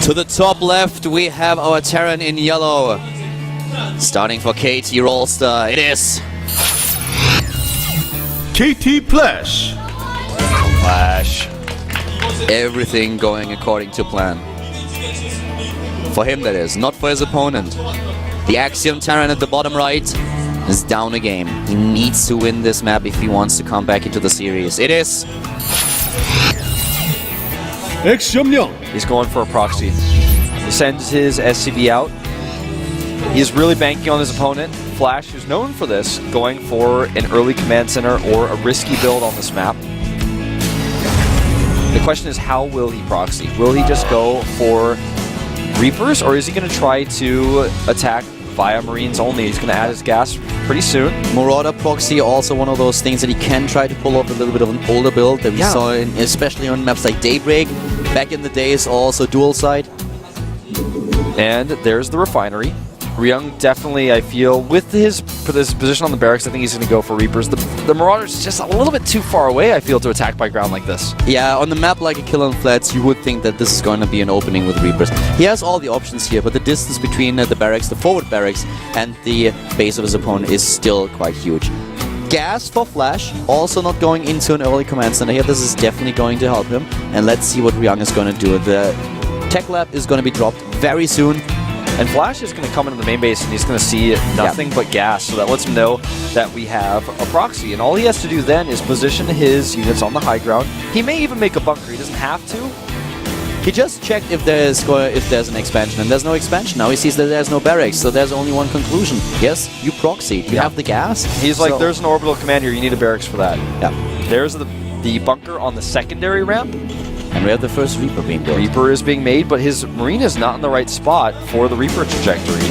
To the top left, we have our Terran in yellow. Starting for KT Rollster, it is KT Flash. Flash. Everything going according to plan. For him, that is, not for his opponent. The Axiom Terran at the bottom right is down a game. He needs to win this map if he wants to come back into the series. It is Ryung. He's going for a proxy. He sends his SCV out. He's really banking on his opponent. Flash, who's known for this, going for an early command center or a risky build on this map. The question is, how will he proxy? Will he just go for Reapers, or is he going to try to attack via Marines only? He's going to add his gas pretty soon. Marauder proxy, also one of those things that he can try to pull off a little bit of an older build that we saw, especially on maps like Daybreak. Back in the days, also dual side. And there's the refinery. Ryung definitely, I feel, with his position on the barracks, I think he's going to go for Reapers. The Marauder's just a little bit too far away, I feel, to attack by ground like this. Yeah, on the map like a Kill on Flats, you would think that this is going to be an opening with Reapers. He has all the options here, but the distance between the barracks, the forward barracks, and the base of his opponent is still quite huge. Gas for Flash, also not going into an early command center here. This is definitely going to help him. And let's see what Ryung is going to do. The Tech Lab is going to be dropped very soon. And Flash is going to come into the main base and he's going to see nothing but gas, so that lets him know that we have a proxy. And all he has to do then is position his units on the high ground. He may even make a bunker. He doesn't have to. He just checked if there's an expansion, and there's no expansion. Now he sees that there's no barracks, so there's only one conclusion. Yes, you proxy. You have the gas. He's like, there's an orbital commander. You need a barracks for that. Yeah. There's the bunker on the secondary ramp. And we have the first Reaper being built. Reaper is being made, but his Marine is not in the right spot for the Reaper trajectory.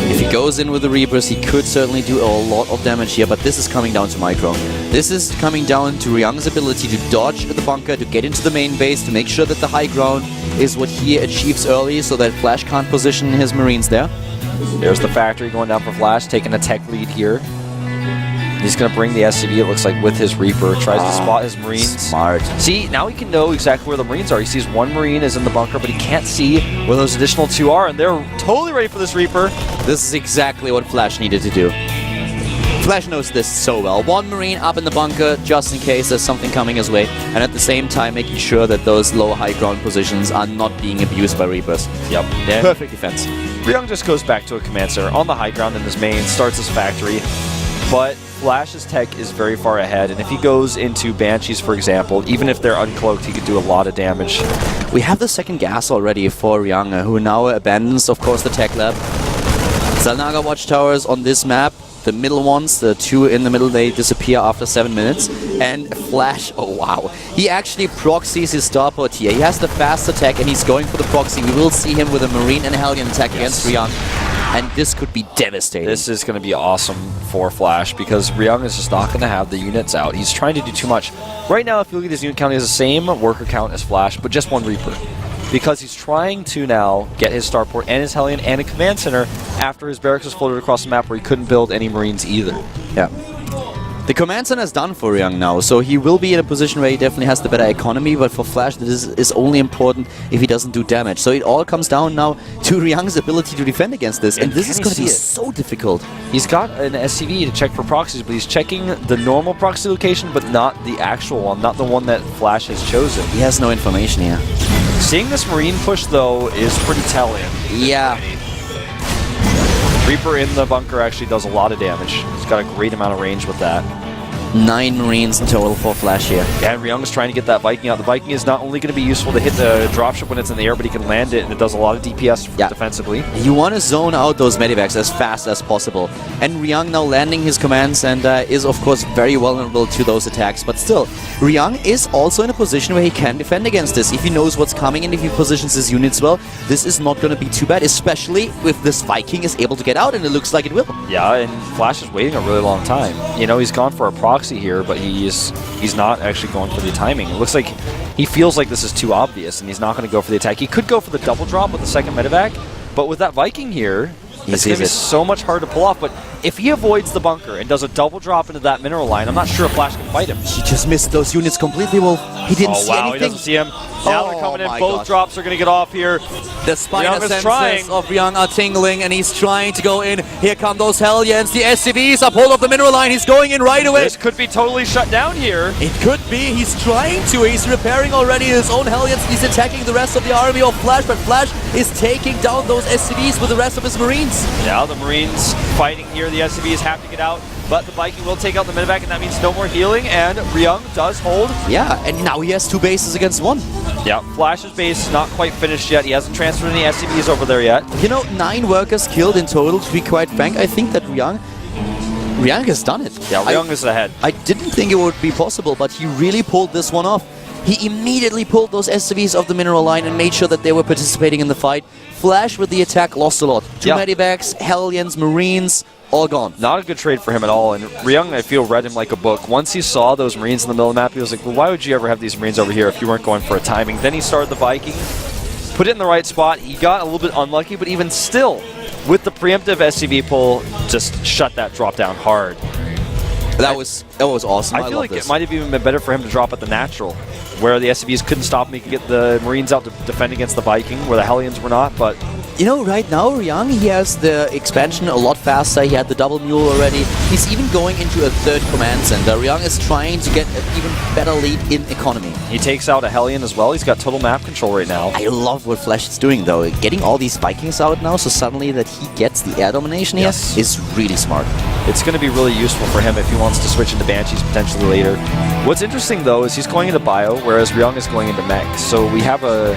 If he goes in with the Reapers, he could certainly do a lot of damage here, but this is coming down to micro. This is coming down to Ryung's ability to dodge the bunker, to get into the main base, to make sure that the high ground is what he achieves early so that Flash can't position his Marines there. There's the factory going down for Flash, taking a tech lead here. He's going to bring the SCV, it looks like, with his Reaper. Tries to spot his Marines. Smart. See, now he can know exactly where the Marines are. He sees one Marine is in the bunker, but he can't see where those additional two are, and they're totally ready for this Reaper. This is exactly what Flash needed to do. Flash knows this so well. One Marine up in the bunker, just in case there's something coming his way, and at the same time making sure that those low high ground positions are not being abused by Reapers. Yep. Yeah. Perfect defense. Ryung just goes back to a command center on the high ground in his main, starts his factory, but Flash's tech is very far ahead, and if he goes into Banshees, for example, even if they're uncloaked, he could do a lot of damage. We have the second gas already for Ryung, who now abandons, of course, the tech lab. Zalnaga watchtowers on this map, the middle ones, the two in the middle, they disappear after 7 minutes. And Flash, oh wow, he actually proxies his starport here. He has the fast attack and he's going for the proxy. We will see him with a Marine and Hellion attack against Ryung. And this could be devastating. This is going to be awesome for Flash because Ryung is just not going to have the units out. He's trying to do too much. Right now, if you look at his unit count, he has the same worker count as Flash, but just one Reaper. Because he's trying to now get his starport and his Hellion and a command center after his barracks was floated across the map where he couldn't build any Marines either. Yeah. The command center is done for Ryung now, so he will be in a position where he definitely has the better economy, but for Flash this is only important if he doesn't do damage. So it all comes down now to Ryung's ability to defend against this, and this is going to be so difficult. He's got an SCV to check for proxies, but he's checking the normal proxy location, but not the actual one, not the one that Flash has chosen. He has no information here. Seeing this Marine push, though, is pretty telling. Yeah. Reaper in the bunker actually does a lot of damage. He's got a great amount of range with that. 9 Marines in total for Flash here. Yeah, and Ryung is trying to get that Viking out. The Viking is not only going to be useful to hit the dropship when it's in the air, but he can land it, and it does a lot of DPS defensively. You want to zone out those medivacs as fast as possible. And Ryung now landing his commands and is, of course, very vulnerable to those attacks. But still, Ryung is also in a position where he can defend against this. If he knows what's coming and if he positions his units well, this is not going to be too bad, especially if this Viking is able to get out, and it looks like it will. Yeah, and Flash is waiting a really long time. You know, he's gone for a proxy here, but he's not actually going for the timing. It looks like he feels like this is too obvious, and he's not going to go for the attack. He could go for the double drop with the second medevac, but with that Viking here, it's going to be so much harder to pull off. But if he avoids the bunker and does a double drop into that mineral line, I'm not sure if Flash can fight him. He just missed those units completely, Wolf. He didn't see anything. He doesn't see him. Now they're coming in. Both drops are going to get off here. The spider Ryung is senses trying. of Ryung are tingling, and he's trying to go in. Here come those Hellions. The SCVs up hold of the mineral line. He's going in right away. This could be totally shut down here. It could be. He's trying to. He's repairing already his own Hellions. He's attacking the rest of the army of Flash, but Flash is taking down those SCVs with the rest of his Marines. Now the Marines fighting here. The SCVs have to get out, but the Viking will take out the medevac, and that means no more healing, and Ryung does hold. Yeah, and now he has 2 bases against 1. Yeah, Flash's base is not quite finished yet. He hasn't transferred any SCVs over there yet. You know, 9 workers killed in total, to be quite frank. I think that Ryung has done it. Yeah, Ryung is ahead. I didn't think it would be possible, but he really pulled this one off. He immediately pulled those SCVs off the mineral line and made sure that they were participating in the fight. Flash with the attack lost a lot. 2 medevacs, Hellions, Marines, all gone. Not a good trade for him at all, and Ryung, I feel, read him like a book. Once he saw those Marines in the middle of the map, he was like, well, why would you ever have these Marines over here if you weren't going for a timing? Then he started the Viking, put it in the right spot. He got a little bit unlucky, but even still, with the preemptive SCV pull, just shut that drop down hard. That was awesome. I feel like it might have even been better for him to drop at the natural, where the SCVs couldn't stop him. He could get the Marines out to defend against the Viking, where the Hellions were not, but... You know, right now, Ryung, he has the expansion a lot faster. He had the double mule already. He's even going into a 3rd command center. Ryung is trying to get an even better lead in economy. He takes out a Hellion as well. He's got total map control right now. I love what Flash is doing, though. Getting all these Vikings out now, so suddenly that he gets the air domination here is really smart. It's going to be really useful for him if he wants to switch into Banshees potentially later. What's interesting, though, is he's going into Bio, whereas Ryung is going into Mech. So we have a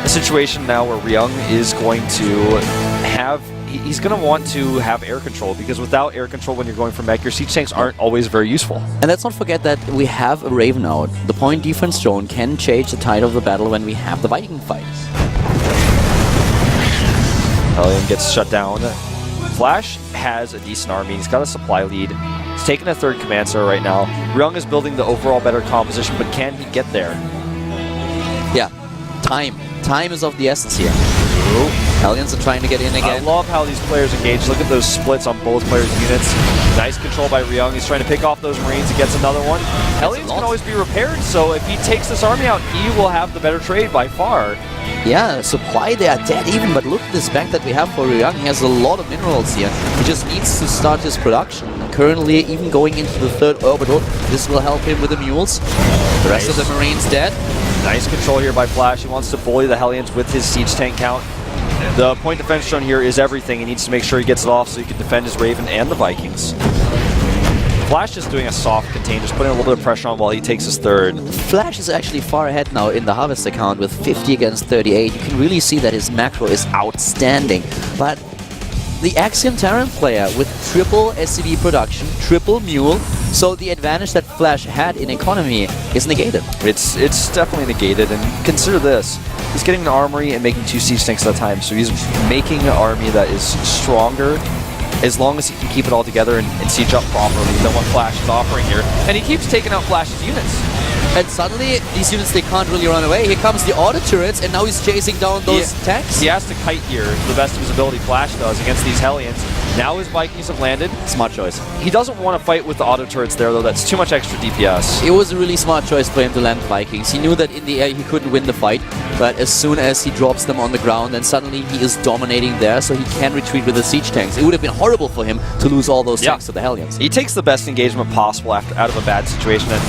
situation now where Ryung is going to have... He's going to want to have air control, because without air control when you're going for mech, your siege tanks aren't always very useful. And let's not forget that we have a Raven out. The point defense drone can change the tide of the battle when we have the Viking fight. Hellion gets shut down. Flash has a decent army. He's got a supply lead. He's taking a 3rd command center right now. Ryung is building the overall better composition, but can he get there? Yeah, time. Time is of the essence here. Hellions are trying to get in again. I love how these players engage. Look at those splits on both players' units. Nice control by Ryung. He's trying to pick off those Marines. He gets another one. Hellions can always be repaired, so if he takes this army out, he will have the better trade by far. Yeah, supply, they are dead even, but look at this back that we have for Ryung. He has a lot of minerals here. He just needs to start his production. Currently, even going into the 3rd orbital, this will help him with the mules. The rest of the Marines dead. Nice control here by Flash. He wants to bully the Hellions with his siege tank count. The point defense drone here is everything. He needs to make sure he gets it off so he can defend his Raven and the Vikings. Flash is doing a soft contain, just putting a little bit of pressure on while he takes his 3rd. Flash is actually far ahead now in the Harvest account with 50 against 38. You can really see that his macro is outstanding. But the Axiom Terran player with triple SCV production, triple mule, so the advantage that Flash had in economy is negated. It's definitely negated, and consider this. He's getting an armory and making 2 siege tanks at a time, so he's making an army that is stronger as long as he can keep it all together and siege up properly than what Flash is offering here. And he keeps taking out Flash's units. And suddenly, these units, they can't really run away. Here comes the auto turrets, and now he's chasing down those tanks. He has to kite here to the best of his ability, Flash does, against these Hellions. Now his Vikings have landed. Smart choice. He doesn't want to fight with the auto turrets there, though. That's too much extra DPS. It was a really smart choice for him to land Vikings. He knew that in the air he couldn't win the fight, but as soon as he drops them on the ground, then suddenly he is dominating there, so he can retreat with the siege tanks. It would have been horrible for him to lose all those tanks to the Hellions. He takes the best engagement possible out of a bad situation. And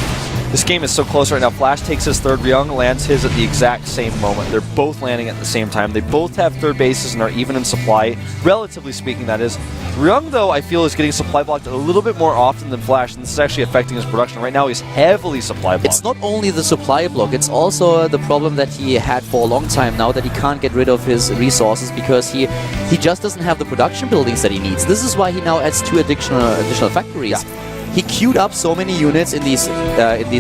this game is so close right now. Flash takes his 3rd, Ryung lands his at the exact same moment. They're both landing at the same time. They both have 3rd bases and are even in supply, relatively speaking, that is. Ryung, though, I feel is getting supply blocked a little bit more often than Flash, and this is actually affecting his production. Right now, he's heavily supply blocked. It's not only the supply block, it's also the problem that he had for a long time now, that he can't get rid of his resources because he just doesn't have the production buildings that he needs. This is why he now adds 2 additional factories. He queued up so many units in these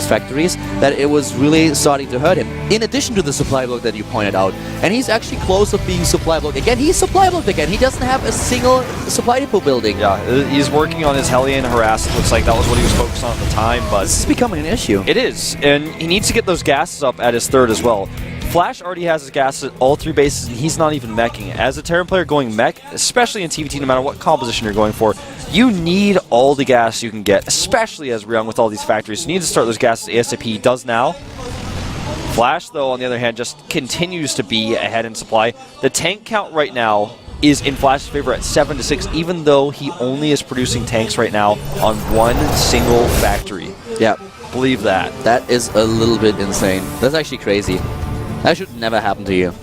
factories that it was really starting to hurt him. In addition to the supply block that you pointed out, and he's actually close to being supply blocked again. He's supply blocked again. He doesn't have a single supply depot building. Yeah, he's working on his Hellion harass. It looks like that was what he was focused on at the time, but this is becoming an issue. It is, and he needs to get those gases up at his 3rd as well. Flash already has his gas at all 3 bases, and he's not even meching. As a Terran player going mech, especially in TVT, no matter what composition you're going for, you need all the gas you can get, especially as Ryung with all these factories. You need to start those gases ASAP. He does now. Flash, though, on the other hand, just continues to be ahead in supply. The tank count right now is in Flash's favor at 7-6, even though he only is producing tanks right now on one single factory. Yeah. Believe that. That is a little bit insane. That's actually crazy. That should never happen to you.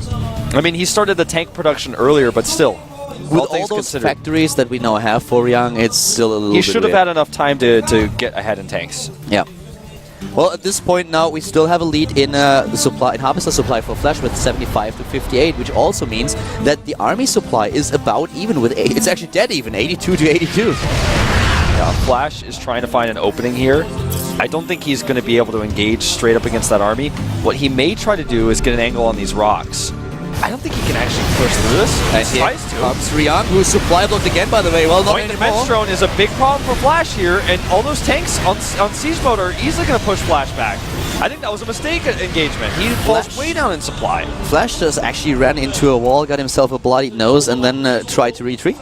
I mean, he started the tank production earlier, but still. With all those factories that we now have for Ryung, it's still a little bit He should have weird. had enough time to get ahead in tanks. Yeah. Well, at this point now, we still have a lead in the supply, in Harvester supply for Flash with 75 to 58, which also means that the army supply is about even with, it's actually dead even, 82 to 82. Yeah, Flash is trying to find an opening here. I don't think he's going to be able to engage straight up against that army. What he may try to do is get an angle on these rocks. I don't think he can actually push through this. And he tries to. Comes Ryung, who's supply blocked again, by the way. Well, not Point anymore. Drone is a big problem for Flash here, and all those tanks on Siege Mode are easily going to push Flash back. I think that was a mistake engagement. He falls way down in supply. Flash just actually ran into a wall, got himself a bloodied nose, and then tried to retreat.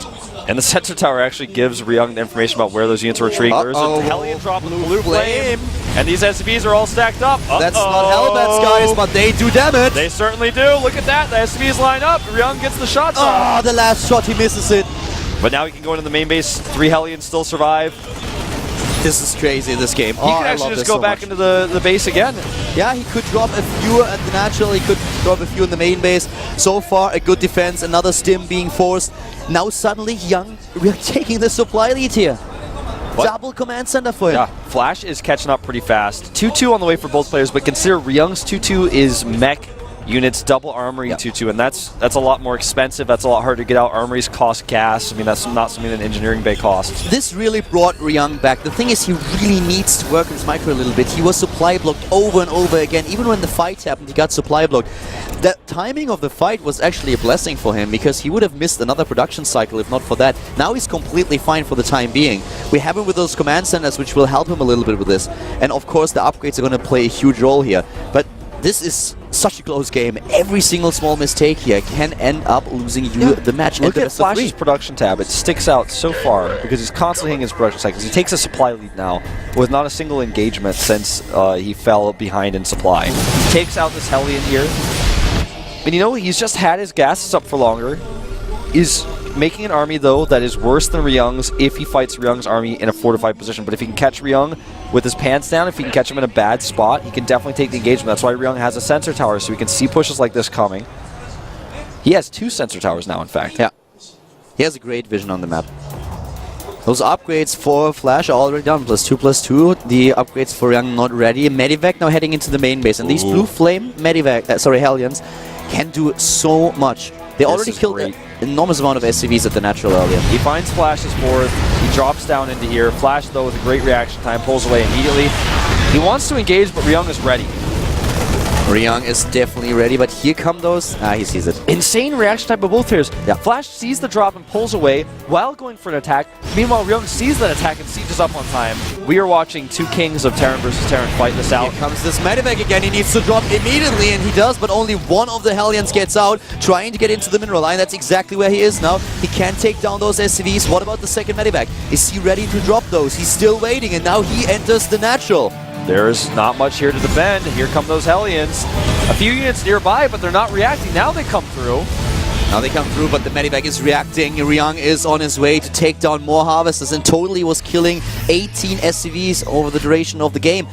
And the sensor tower actually gives Ryung the information about where those units are retreating. There's a Hellion drop with blue flame. And these SCVs are all stacked up. That's not Hellbats, guys, but they do damage. They certainly do. Look at that. The SCVs line up. Ryung gets the shots off. The last shot, he misses it. But now he can go into the main base. 3 Hellions still survive. This is crazy, this game. He could actually just go back into the base again. Yeah, he could drop a few at the natural, he could drop a few in the main base. So far, a good defense, another stim being forced. Now suddenly, Ryung, we're taking the supply lead here. What? Double command center for him. Yeah, Flash is catching up pretty fast. 2-2 on the way for both players, but consider Ryung's 2-2 is mech units, double armory 2-2, and that's a lot more expensive. That's a lot harder to get out. Armories cost gas. I mean, that's not something that engineering bay costs. This really brought Ryung back. The thing is, he really needs to work on his micro a little bit. He was supply blocked over and over again. Even when the fight happened, he got supply blocked. The timing of the fight was actually a blessing for him, because he would have missed another production cycle if not for that. Now he's completely fine for the time being. We have him with those command centers, which will help him a little bit with this. And of course, the upgrades are going to play a huge role here. But this is such a close game. Every single small mistake here can end up losing you the match. Look at Flash's production tab. It sticks out so far because he's constantly hitting his production cycles. He takes a supply lead now with not a single engagement since he fell behind in supply. He takes out this Hellion here. And you know, he's just had his gases up for longer. He's making an army, though, that is worse than Ryung's if he fights Ryung's army in a fortified position. But if he can catch Ryung with his pants down, if he can catch him in a bad spot, he can definitely take the engagement. That's why Ryung has a sensor tower, so he can see pushes like this coming. He has 2 sensor towers now, in fact. Yeah. He has a great vision on the map. Those upgrades for Flash are already done. +2/+2. The upgrades for Ryung not ready. Medivac now heading into the main base. And these blue flame Medivac, Hellions can do so much. They already killed an enormous amount of SCVs at the natural earlier. He finds Flash's fourth. He drops down into here. Flash, though, with a great reaction time, pulls away immediately. He wants to engage, but Ryung is ready. Ryung is definitely ready, but here come those. He sees it. Insane reaction time by both players. Yeah. Flash sees the drop and pulls away while going for an attack. Meanwhile, Ryung sees that attack and sieges up on time. We are watching 2 kings of Terran versus Terran fight this out. Here comes this Medivac again. He needs to drop immediately, and he does, but only one of the Hellions gets out, trying to get into the mineral line. That's exactly where he is now. He can't take down those SCVs. What about the second Medivac? Is he ready to drop those? He's still waiting, and now he enters the natural. There's not much here to defend. Here come those Hellions. A few units nearby, but they're not reacting. Now they come through. Now they come through, but the Medivac is reacting. Ryung is on his way to take down more Harvesters, and totally was killing 18 SCVs over the duration of the game.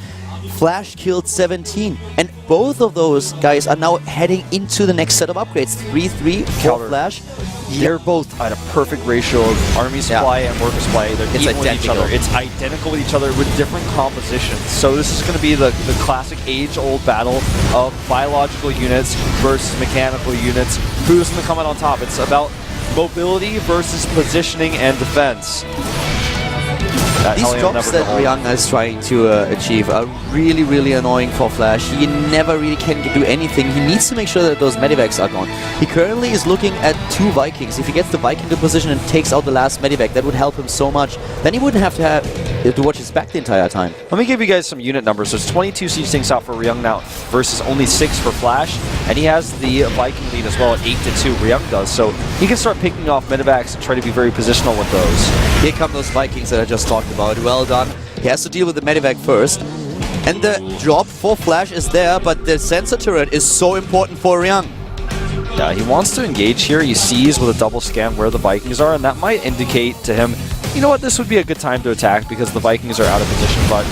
Flash killed 17, and both of those guys are now heading into the next set of upgrades. 3-3 for Flash. They're both at a perfect ratio of army supply and worker supply. They're even with each other. It's identical with each other with different compositions. So this is going to be the classic age-old battle of biological units versus mechanical units. Who's going to come out on top? It's about mobility versus positioning and defense. These drops that Ryung is trying to achieve are really, really annoying for Flash. He never really can do anything. He needs to make sure that those Medivacs are gone. He currently is looking at 2 Vikings. If he gets the Viking to position and takes out the last Medivac, that would help him so much. Then he wouldn't have to watch his back the entire time. Let me give you guys some unit numbers. So it's 22 siege tanks out for Ryung now versus only 6 for Flash. And he has the Viking lead as well at 8-2. Ryung does. So he can start picking off Medivacs and try to be very positional with those. Here come those Vikings that I just talked about. Well done. He has to deal with the Medivac first. And the drop for Flash is there, but the sensor turret is so important for Ryung. Yeah, he wants to engage here. He sees with a double scan where the Vikings are, and that might indicate to him, you know what, this would be a good time to attack because the Vikings are out of position, but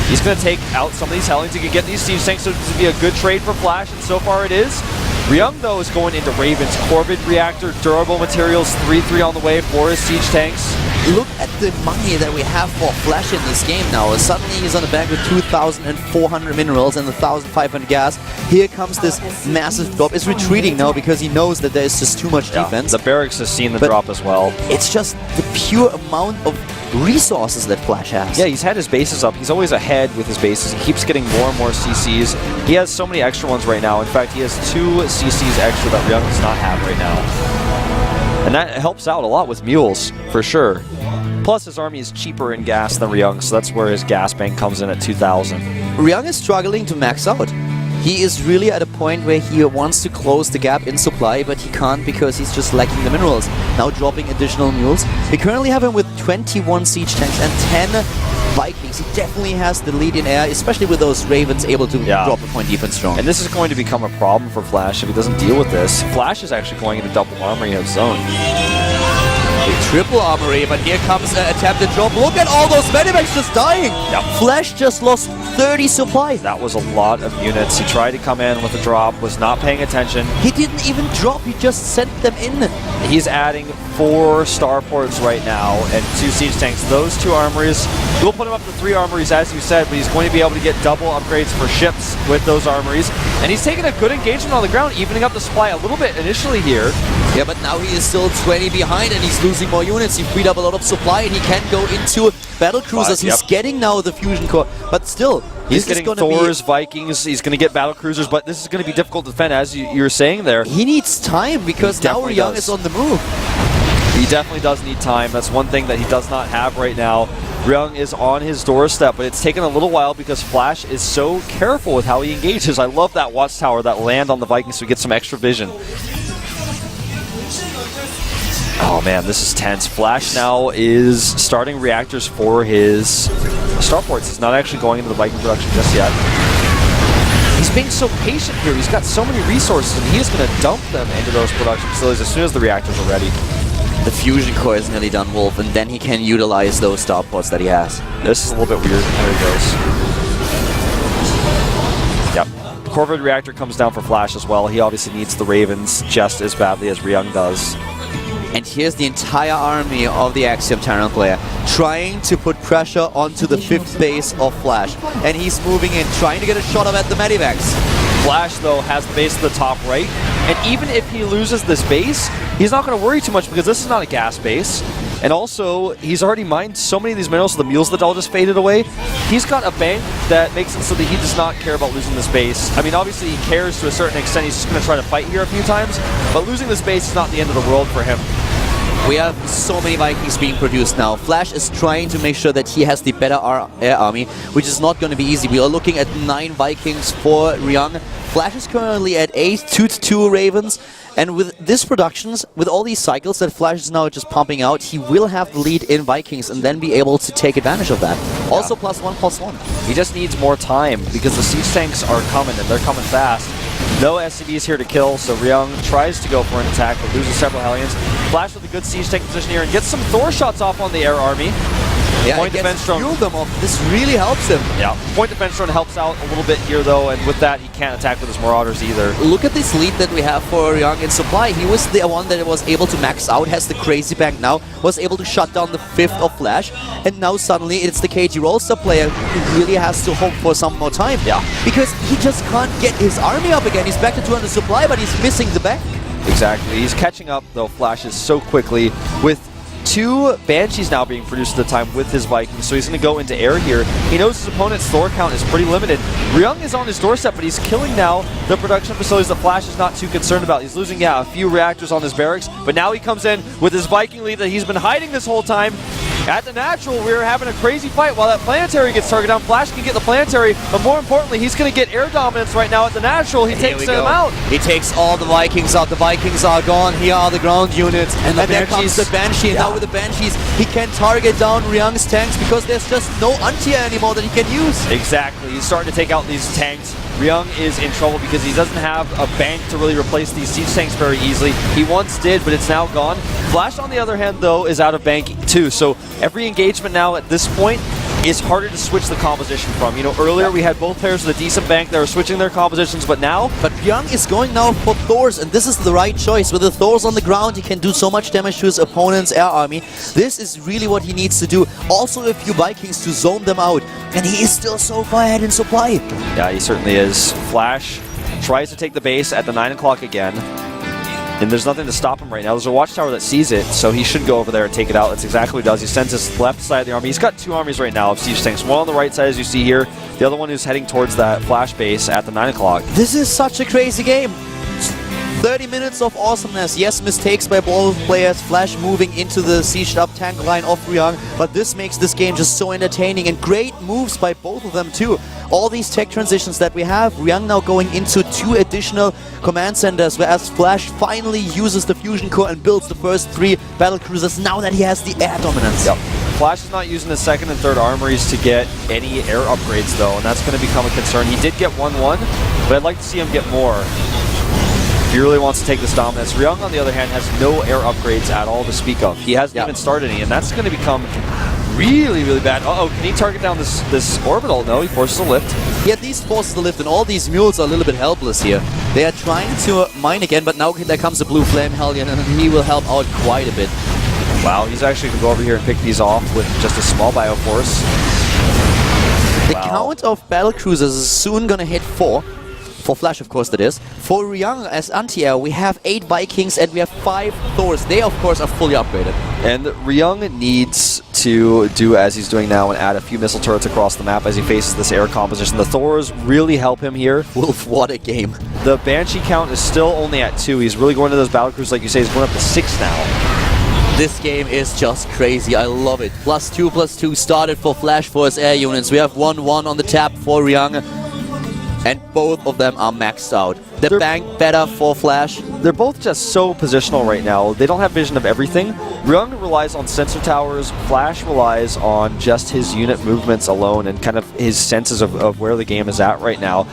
he's going to take out some of these Hellions. He can get these siege tanks, so this would be a good trade for Flash, and so far it is. Ryung, though, is going into Ravens. Corvid Reactor, durable materials, 3-3 on the way for his siege tanks. Look at the money that we have for Flash in this game now. Suddenly he's on the bank with 2,400 minerals and 1,500 gas. Here comes this massive drop. It's retreating now because he knows that there's just too much defense. The barracks has seen the drop as well. It's just the pure amount of resources that Flash has. Yeah, he's had his bases up. He's always ahead with his bases. He keeps getting more and more CCs. He has so many extra ones right now. In fact, he has 2 CCs extra that Ryung does not have right now. And that helps out a lot with mules, for sure. Plus, his army is cheaper in gas than Ryung, so that's where his gas bank comes in at 2,000. Ryung is struggling to max out. He is really at a point where he wants to close the gap in supply, but he can't because he's just lacking the minerals. Now dropping additional mules. We currently have him with 21 siege tanks and 10 Vikings. He definitely has the lead in air, especially with those Ravens able to drop a point defense strong. And this is going to become a problem for Flash if he doesn't deal with this. Flash is actually going into double armory of his own. Triple armory, but here comes an attempted drop. Look at all those medivacs just dying! Yep. Flash just lost 30 supply. That was a lot of units. He tried to come in with a drop, was not paying attention. He didn't even drop, he just sent them in. He's adding 4 starports right now and 2 siege tanks. Those 2 armories, we'll put him up to 3 armories as you said, but he's going to be able to get double upgrades for ships with those armories. And he's taking a good engagement on the ground, evening up the supply a little bit initially here. Yeah, but now he is still 20 behind and he's losing more units. He freed up a lot of supply and he can go into battle cruisers. He's getting now the fusion core, but still, he's getting Thors, Vikings, he's going to get battle cruisers, but this is going to be difficult to defend, as you were saying there. He needs time because now Ryung is on the move. He definitely does need time. That's one thing that he does not have right now. Ryung is on his doorstep, but it's taken a little while because Flash is so careful with how he engages. I love that watchtower, that land on the Vikings, so we get some extra vision. Oh man, this is tense. Flash now is starting reactors for his starports. He's not actually going into the Viking production just yet. He's being so patient here. He's got so many resources, and he is going to dump them into those production facilities as soon as the reactors are ready. The fusion core is nearly done, Wolf, and then he can utilize those starports that he has. This is a little bit weird. There he goes. Yep. Corvid reactor comes down for Flash as well. He obviously needs the Ravens just as badly as Ryung does. And here's the entire army of the Axiom Terran player trying to put pressure onto the 5th base of Flash. And he's moving in, trying to get a shot up at the medivacs. Flash, though, has the base at the top right. And even if he loses this base, he's not going to worry too much because this is not a gas base. And also, he's already mined so many of these minerals, the mules that all just faded away. He's got a bank that makes it so that he does not care about losing this base. I mean, obviously he cares to a certain extent. He's just going to try to fight here a few times. But losing this base is not the end of the world for him. We have so many Vikings being produced now. Flash is trying to make sure that he has the better air army, which is not going to be easy. We are looking at 9 Vikings for Ryung. Flash is currently at 8, 2-2 Ravens. And with this productions, with all these cycles that Flash is now just pumping out, he will have the lead in Vikings and then be able to take advantage of that. Yeah. Also +1/+1. He just needs more time because the siege tanks are coming and they're coming fast. No SCVs here to kill, so Ryung tries to go for an attack but loses several Hellions. Flash with a good siege tank position here and gets some Thor shots off on the air army. Yeah, point defense drone. Them off. This really helps him. Yeah, point defense drone helps out a little bit here though, and with that he can't attack with his Marauders either. Look at this lead that we have for Ryung in supply. He was the one that was able to max out, has the crazy bank now, was able to shut down the 5th of Flash, and now suddenly it's the KG Rollster player who really has to hope for some more time. Yeah. Because he just can't get his army up again. He's back to 200 supply, but he's missing the bank. Exactly. He's catching up though, Flashes so quickly with 2 Banshees now being produced at the time with his Vikings, so he's going to go into air here. He knows his opponent's Thor count is pretty limited. Ryung is on his doorstep, but he's killing now the production facilities that Flash is not too concerned about. He's losing, a few reactors on his barracks, but now he comes in with his Viking lead that he's been hiding this whole time. At the natural, we were having a crazy fight while that planetary gets targeted down. Flash can get the planetary, but more importantly, he's going to get air dominance right now at the natural. He takes them out. He takes all the Vikings out. The Vikings are gone. Here are the ground units. And there comes the Banshee. And now with the Banshees, he can target down Ryung's tanks because there's just no anti-air anymore that he can use. Exactly. He's starting to take out these tanks. Ryung is in trouble because he doesn't have a bank to really replace these siege tanks very easily. He once did, but it's now gone. Flash, on the other hand, though, is out of bank too. So every engagement now at this point is harder to switch the composition from. You know, earlier we had both players with a decent bank that were switching their compositions, but now... But Ryung is going now for Thors, and this is the right choice. With the Thors on the ground, he can do so much damage to his opponent's air army. This is really what he needs to do. Also a few Vikings to zone them out, and he is still so far ahead in supply. Yeah, he certainly is. Flash tries to take the base at the 9 o'clock again. And there's nothing to stop him right now. There's a watchtower that sees it, so he should go over there and take it out. That's exactly what he does. He sends his left side of the army. He's got two armies right now of siege tanks. One on the right side, as you see here. The other one is heading towards that Flash base at the 9 o'clock. This is such a crazy game. 30 minutes of awesomeness. Yes, mistakes by both players. Flash moving into the sieged up tank line of Ryung, but this makes this game just so entertaining, and great moves by both of them too. All these tech transitions that we have, Ryung now going into 2 additional command centers, whereas Flash finally uses the fusion core and builds the first 3 battlecruisers now that he has the air dominance. Yep. Flash is not using the second and third armories to get any air upgrades though, and that's going to become a concern. He did get 1-1, but I'd like to see him get more. He really wants to take this dominance. Ryung, on the other hand, has no air upgrades at all to speak of. He hasn't even started any, and that's going to become really, really bad. Uh-oh, can he target down this orbital? No, he forces a lift. He at least forces the lift, and all these mules are a little bit helpless here. They are trying to mine again, but now there comes a blue flame Hellion, and he will help out quite a bit. Wow, he's actually going to go over here and pick these off with just a small bioforce. The count of battlecruisers is soon going to hit 4. For Flash, of course, that is. For Ryung as anti-air, we have 8 Vikings and we have 5 Thors. They, of course, are fully upgraded. And Ryung needs to do as he's doing now and add a few missile turrets across the map as he faces this air composition. The Thors really help him here. Wolf, what a game. The Banshee count is still only at 2. He's really going to those battlecruisers, like you say, he's going up to 6 now. This game is just crazy. I love it. +2/+2 started for Flash for his air units. We have 1-1 on the tap for Ryung. And both of them are maxed out. The bank better for Flash. They're both just so positional right now. They don't have vision of everything. Ryung relies on sensor towers. Flash relies on just his unit movements alone and kind of his senses of where the game is at right now.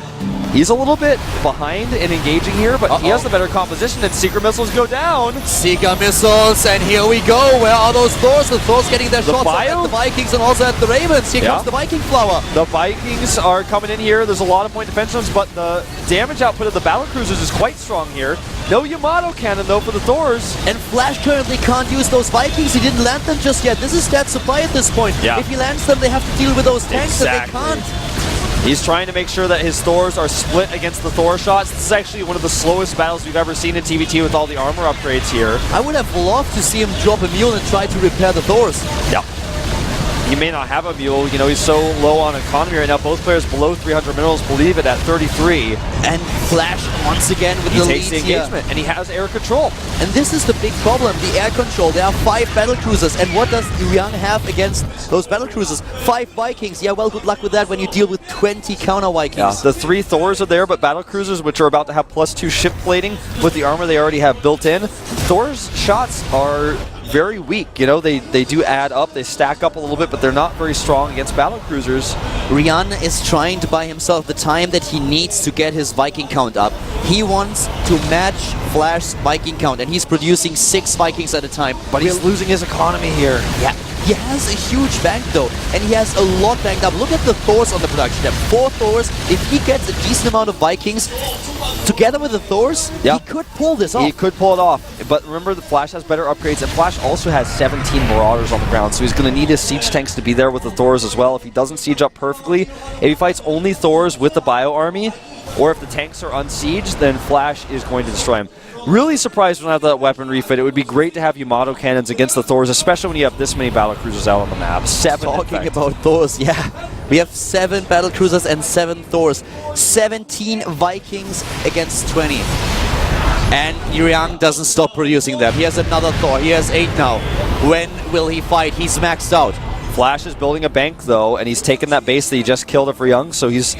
He's a little bit behind in engaging here, but he has the better composition, and Seeker Missiles go down. Seeker Missiles, and here we go. Where are those Thors? The Thors getting their shots at the Vikings and also at the Ravens. Here comes the Viking Flower. The Vikings are coming in here. There's a lot of point defensives, but the damage output of the battlecruisers is quite strong here. No Yamato cannon, though, for the Thors. And Flash currently can't use those Vikings. He didn't land them just yet. This is stat supply at this point. Yeah. If he lands them, they have to deal with those tanks, and they can't. He's trying to make sure that his Thors are split against the Thor shots. This is actually one of the slowest battles we've ever seen in TVT with all the armor upgrades here. I would have loved to see him drop a mule and try to repair the Thors. Yeah. He may not have a mule, you know, he's so low on economy right now. Both players below 300 minerals, believe it, at 33. And Flash once again with the lead takes the engagement, and he has air control. And this is the big problem, the air control. There are 5 battlecruisers, and what does Ryung have against those battlecruisers? 5 Vikings. Yeah, well, good luck with that when you deal with 20 counter Vikings. Yeah, the 3 Thors are there, but battlecruisers, which are about to have +2 ship plating with the armor they already have built in. Thor's shots are very weak, you know, they do add up, they stack up a little bit, but they're not very strong against battlecruisers. Ryung is trying to buy himself the time that he needs to get his Viking count up. He wants to match Flash's Viking count, and he's producing 6 Vikings at a time. But he's losing his economy here. Yeah, he has a huge bank though, and he has a lot banked up. Look at the Thors on the production tab. 4 Thors. If he gets a decent amount of Vikings together with the Thors, he could pull this off. He could pull it off. But remember, the Flash has better upgrades, and Flash also has 17 Marauders on the ground, so he's going to need his siege tanks to be there with the Thors as well. If he doesn't siege up perfectly, if he fights only Thors with the Bio Army, or if the tanks are unsieged, then Flash is going to destroy him. Really surprised when I have that weapon refit. It would be great to have Yamato cannons against the Thors, especially when you have this many battlecruisers out on the map. 7. Talking about Thors, yeah. We have 7 battlecruisers and 7 Thors. 17 Vikings against 20. And Ryung doesn't stop producing them. He has another Thor. He has 8 now. When will he fight? He's maxed out. Flash is building a bank, though, and he's taken that base that he just killed of Ryung, so he's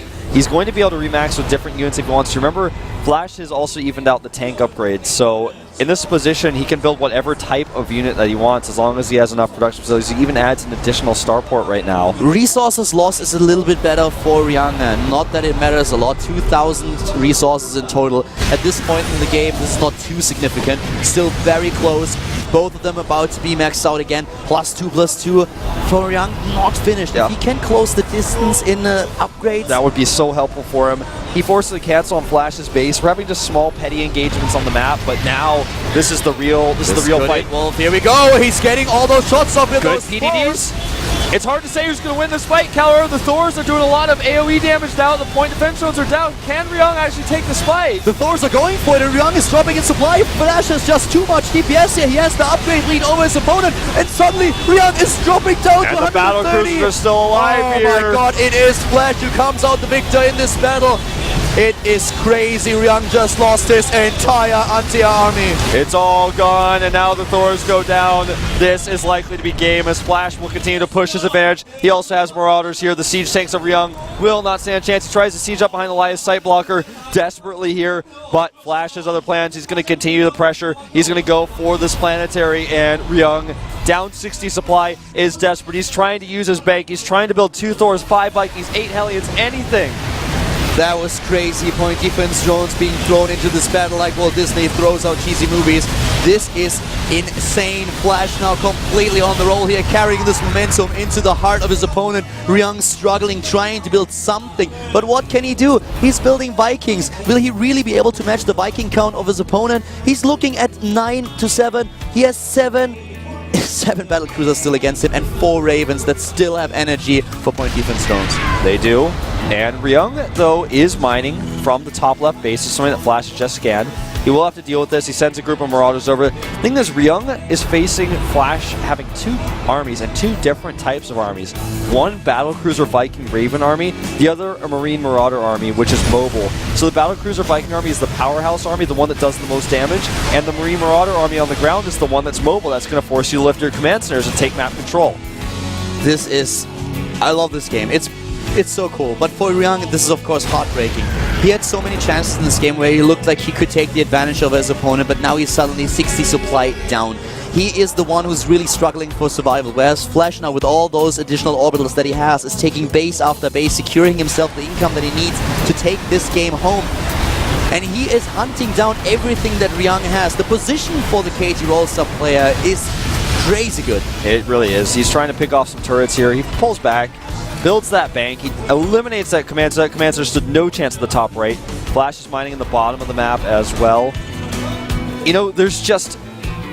going to be able to remax with different units if he wants to. Remember, Flash has also evened out the tank upgrades, so in this position, he can build whatever type of unit that he wants as long as he has enough production facilities. He even adds an additional starport right now. Resources lost is a little bit better for Ryung. Not that it matters a lot. 2,000 resources in total. At this point in the game, this is not too significant. Still very close. Both of them about to be maxed out again. +2/+2 for Ryung. Not finished. Yeah. If he can close the distance in upgrades, That would be so helpful for him. He forces a cancel on Flash's base. We're having just small petty engagements on the map, but now this is the real fight. Wolf, here we go. He's getting all those shots off with Good those PDDs. It's hard to say who's going to win this fight. Calor, the Thors are doing a lot of AoE damage now. The point defense zones are down. Can Ryung actually take this fight? The Thors are going for it, and Ryung is dropping in supply. Flash has just too much DPS here. He has the upgrade lead over his opponent, and suddenly Ryung is dropping down to 130. And the battle cruisers are still alive here. Oh my god, it is Flash who comes out the victor in this battle. It is crazy. Ryung just lost his entire anti army. It's all gone, and now the Thors go down. This is likely to be game as Flash will continue to push his advantage. He also has Marauders here. The siege tanks of Ryung will not stand a chance. He tries to siege up behind Elias site blocker desperately here, but Flash has other plans. He's going to continue the pressure. He's going to go for this planetary, and Ryung, down 60 supply, is desperate. He's trying to use his bank. He's trying to build 2 Thors, 5 Vikings, 8 Hellions, anything. That was crazy. Point defense drones being thrown into this battle like Walt Disney throws out cheesy movies. This is insane. Flash now completely on the roll here, carrying this momentum into the heart of his opponent. Ryung struggling, trying to build something. But what can he do? He's building Vikings. Will he really be able to match the Viking count of his opponent? He's looking at 9 to 7. He has 7 battlecruisers still against him and 4 Ravens that still have energy for point defense drones. They do. And Ryung, though, is mining from the top left base. It's something that Flash just scanned. He will have to deal with this. He sends a group of Marauders over. The thing is, Ryung is facing Flash having 2 armies and 2 different types of armies. One Battlecruiser Viking Raven army, the other a Marine Marauder army, which is mobile. So the Battlecruiser Viking army is the powerhouse army, the one that does the most damage, and the Marine Marauder army on the ground is the one that's mobile. That's going to force you to lift your command centers and take map control. This is... I love this game. It's so cool, but for Ryung, this is of course heartbreaking. He had so many chances in this game where he looked like he could take the advantage over his opponent, but now he's suddenly 60 supply down. He is the one who's really struggling for survival, whereas Flash now, with all those additional orbitals that he has, is taking base after base, securing himself the income that he needs to take this game home. And he is hunting down everything that Ryung has. The position for the KT Rollstar player is crazy good. It really is. He's trying to pick off some turrets here. He pulls back, builds that bank, he eliminates that command, so that command center stood no chance at the top right. Flash is mining in the bottom of the map as well. You know, there's just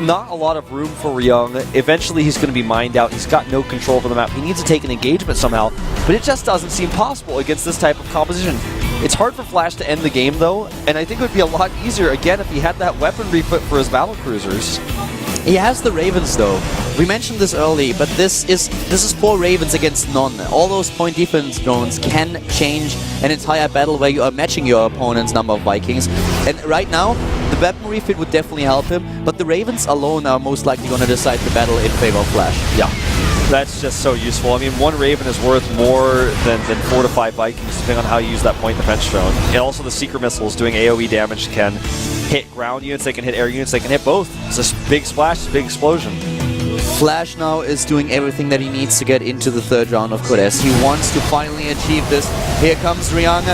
not a lot of room for Ryung. Eventually he's going to be mined out. He's got no control over the map. He needs to take an engagement somehow, but it just doesn't seem possible against this type of composition. It's hard for Flash to end the game though, and I think it would be a lot easier again if he had that weaponry fit for his battlecruisers. He has the Ravens though. We mentioned this early, but this is 4 Ravens against none. All those point defense drones can change an entire battle where you are matching your opponent's number of Vikings. And right now, the weaponry fit would definitely help him, but the Ravens alone are most likely going to decide the battle in favor of Flash. Yeah, that's just so useful. I mean, 1 Raven is worth more than 4 to 5 Vikings, depending on how you use that point defense drone. And also the Seeker missiles doing AoE damage can hit ground units, they can hit air units, they can hit both. It's a big splash, it's a big explosion. Flash now is doing everything that he needs to get into the 3rd round of Codes. He wants to finally achieve this. Here comes Ryung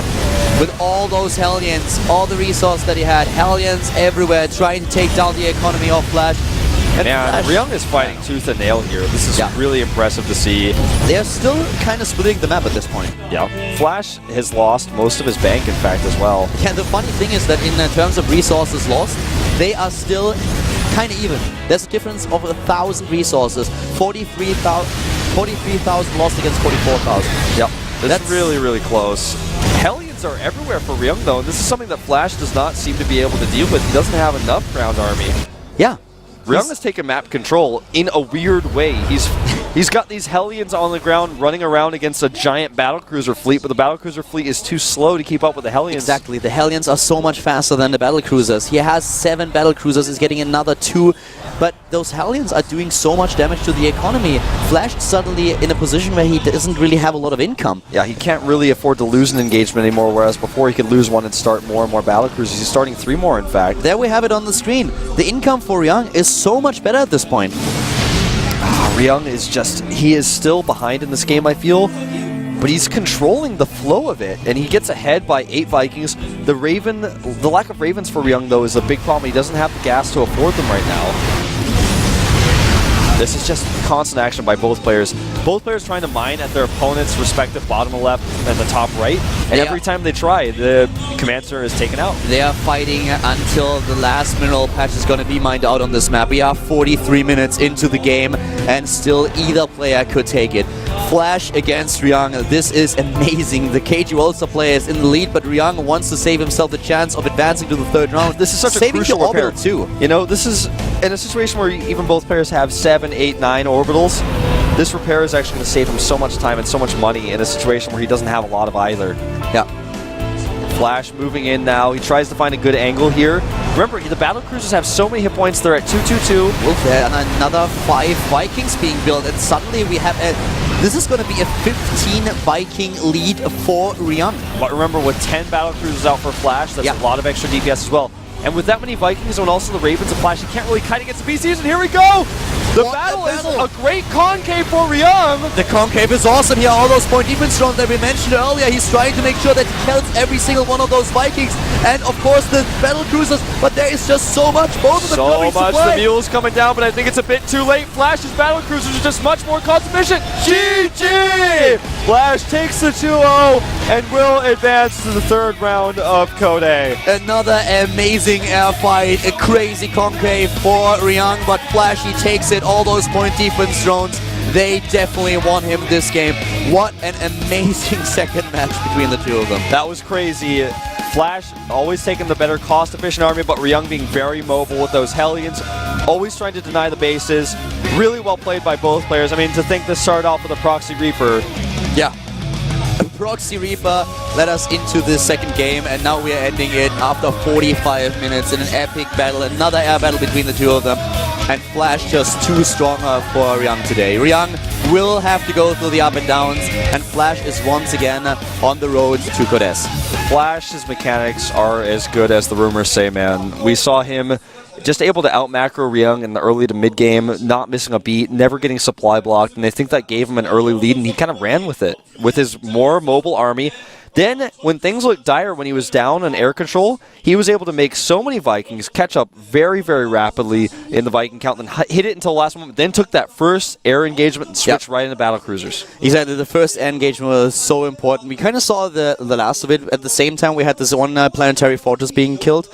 with all those Hellions, all the resources that he had. Hellions everywhere, trying to take down the economy of Flash. And yeah, Ryung is fighting tooth and nail here. This is really impressive to see. They're still kind of splitting the map at this point. Yeah. Flash has lost most of his bank, in fact, as well. Yeah, the funny thing is that in terms of resources lost, they are still kind of even. There's a difference of 1,000 resources. 43,000 lost against 44,000. Yep. That's really, really close. Hellions are everywhere for Ryung, though, and this is something that Flash does not seem to be able to deal with. He doesn't have enough ground army. Yeah. Ryung has taken map control in a weird way. He's He's got these Hellions on the ground running around against a giant battlecruiser fleet, but the battlecruiser fleet is too slow to keep up with the Hellions. Exactly. The Hellions are so much faster than the battlecruisers. He has 7 battlecruisers, is getting another 2, but those Hellions are doing so much damage to the economy. Flash is suddenly in a position where he doesn't really have a lot of income. Yeah, he can't really afford to lose an engagement anymore, whereas before he could lose one and start more and more battlecruisers. He's starting 3 more, in fact. There we have it on the screen. The income for Ryung is so much better at this point. Ryung is he is still behind in this game, I feel, but he's controlling the flow of it, and he gets ahead by 8 Vikings. The lack of Ravens for Ryung, though, is a big problem. He doesn't have the gas to afford them right now. This is just constant action by both players. Both players trying to mine at their opponent's respective bottom left and the top right, and every time they try, the command center is taken out. They are fighting until the last mineral patch is going to be mined out on this map. We are 43 minutes into the game, and still either player could take it. Flash against Ryung. This is amazing. The KG Ulster player is in the lead, but Ryung wants to save himself the chance of advancing to the 3rd round. This is such a crucial repair too. You know, this is in a situation where even both players have 7, 8, 9 orbitals. This repair is actually going to save him so much time and so much money in a situation where he doesn't have a lot of either. Yeah. Flash moving in now. He tries to find a good angle here. Remember, the battlecruisers have so many hit points. They're at 222. And another 5 Vikings being built, and suddenly we have this is going to be a 15 Viking lead for Ryung. But remember, with 10 battlecruisers out for Flash, that's a lot of extra DPS as well. And with that many Vikings and also the Ravens and Flash, he can't really kite against the BCs, and here we go! The battle is a great concave for Ryung! The concave is awesome here, all those point defense drones that we mentioned earlier. He's trying to make sure that he kills every single one of those Vikings, and of course the battle cruisers, but there is just so much, both of them coming to play. The mule's coming down, but I think it's a bit too late. Flash's battle cruisers are just much more cost efficient. GG! Flash takes the 2-0 and will advance to the 3rd round of Code A. Another amazing air fight, a crazy concave for Ryung, but Flash, he takes it. All those point defense drones, they definitely won him this game. What an amazing second match between the two of them. That was crazy. Flash always taking the better cost-efficient army, but Ryung being very mobile with those Hellions, always trying to deny the bases. Really well played by both players. I mean, to think this started off with a Proxy Reaper. Yeah. Proxy Reaper led us into the 2nd game, and now we are ending it after 45 minutes in an epic battle. Another air battle between the two of them. And Flash just too stronger for Ryung today. Ryung will have to go through the up and downs, and Flash is once again on the road to Codes. Flash's mechanics are as good as the rumors say, man. We saw him just able to out-macro Ryung in the early to mid-game, not missing a beat, never getting supply blocked, and I think that gave him an early lead, and he kind of ran with it, with his more mobile army. Then, when things looked dire when he was down on air control, he was able to make so many Vikings catch up very, very rapidly in the Viking count, then hit it until the last moment, then took that first air engagement and switched right into battlecruisers. Exactly, the first air engagement was so important. We kind of saw the last of it. At the same time, we had this one planetary fortress being killed.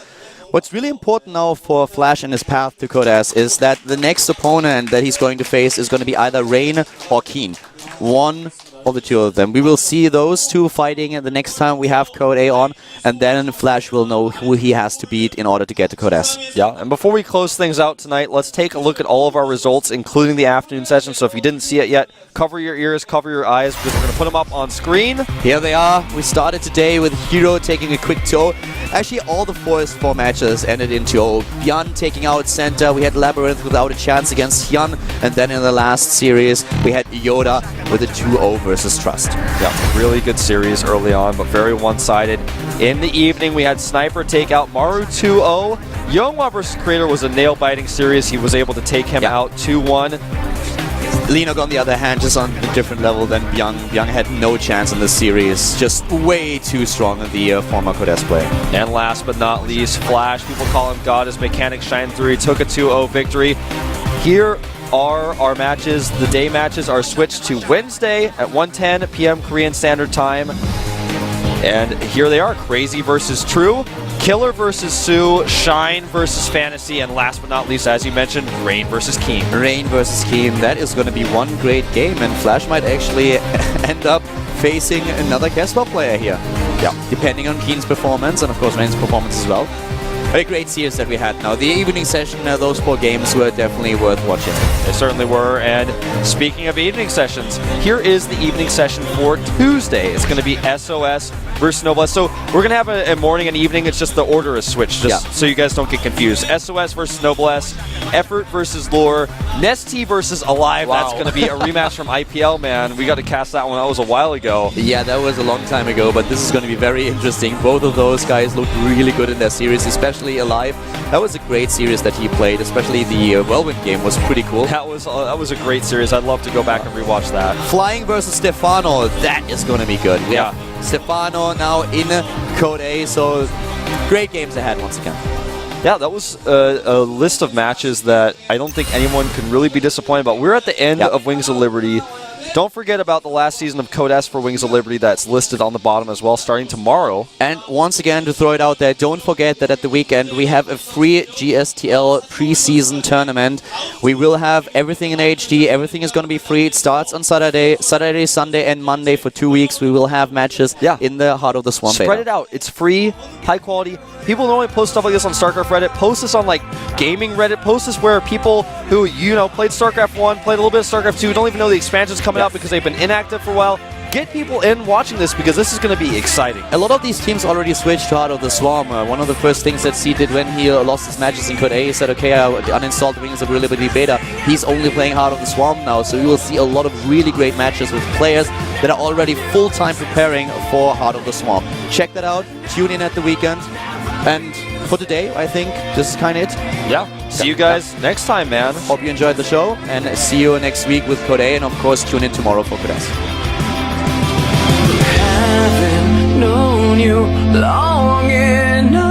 What's really important now for Flash in his path to Codes is that the next opponent that he's going to face is going to be either Rain or Keen. One or the two of them. We will see those two fighting the next time we have Code A on, and then Flash will know who he has to beat in order to get to Codes. Yeah, and before we close things out tonight, let's take a look at all of our results, including the afternoon session. So if you didn't see it yet, cover your ears, cover your eyes, because we're going to put them up on screen. Here they are. We started today with Hero taking a quick 2-0. Actually, all the first 4 matches ended in 2-0. Byun taking out center. We had Labyrinth without a chance against Hyun. And then in the last series, we had Yoda with a 2-0 versus Trust. Yeah, really good series early on, but very one-sided. In the evening, we had Sniper take out Maru 2-0. Youngwa vs. Creator was a nail-biting series. He was able to take him out 2-1. Leonok, on the other hand, just on a different level than Byung. Byung had no chance in this series. Just way too strong in the former Codes player. And last but not least, Flash. People call him God. His mechanics shine through. He took a 2-0 victory. Here are our matches. The day matches are switched to Wednesday at 1:10 p.m. Korean Standard Time. And here they are. Crazy versus True. Killer versus Sue, Shine versus Fantasy, and last but not least, as you mentioned, Rain versus Keen. Rain versus Keen. That is going to be one great game, and Flash might actually end up facing another Kesper player here. Yeah, depending on Keen's performance, and of course Rain's performance as well. A great series that we had now. The evening session, those 4 games were definitely worth watching. They certainly were. And speaking of evening sessions, here is the evening session for Tuesday. It's going to be SOS versus Noblesse. So we're going to have a morning and evening. It's just the order is switched, just so you guys don't get confused. SOS versus Noblesse, Effort versus Lure, Nestea versus Alive. Wow. That's going to be a rematch from IPL, man. We got to cast that one. That was a while ago. Yeah, that was a long time ago, but this is going to be very interesting. Both of those guys looked really good in their series, especially Alive. That was a great series that he played, especially the Whirlwind game was pretty cool. That was a great series. I'd love to go back and rewatch that. Flying versus Stefano, that is going to be good. We have Stefano now in Code A, so great games ahead once again. Yeah, that was a list of matches that I don't think anyone can really be disappointed about. We're at the end of Wings of Liberty. Don't forget about the last season of Code S for Wings of Liberty that's listed on the bottom as well, starting tomorrow. And once again, to throw it out there, don't forget that at the weekend we have a free GSTL preseason tournament. We will have everything in HD. Everything is going to be free. It starts on Saturday, Sunday, and Monday for 2 weeks. We will have matches in the heart of the Swamp. Spread it out. It's free, high quality. People normally post stuff like this on StarCraft Reddit. Post this on like gaming Reddit. Post this where people who played StarCraft 1, played a little bit of StarCraft 2, don't even know the expansions coming out because they've been inactive for a while. Get people in watching this because this is going to be exciting. A lot of these teams already switched to Heart of the Swarm. One of the first things that C did when he lost his matches in Code A, he said, okay, I uninstalled Wings of Liberty Beta. He's only playing Heart of the Swarm now, so you will see a lot of really great matches with players that are already full-time preparing for Heart of the Swarm. Check that out. Tune in at the weekend. And for today, I think this is kind of it. Yeah. See you guys next time, man. Hope you enjoyed the show, and see you next week with Code A, and of course, tune in tomorrow for Code S. Haven't known you long enough.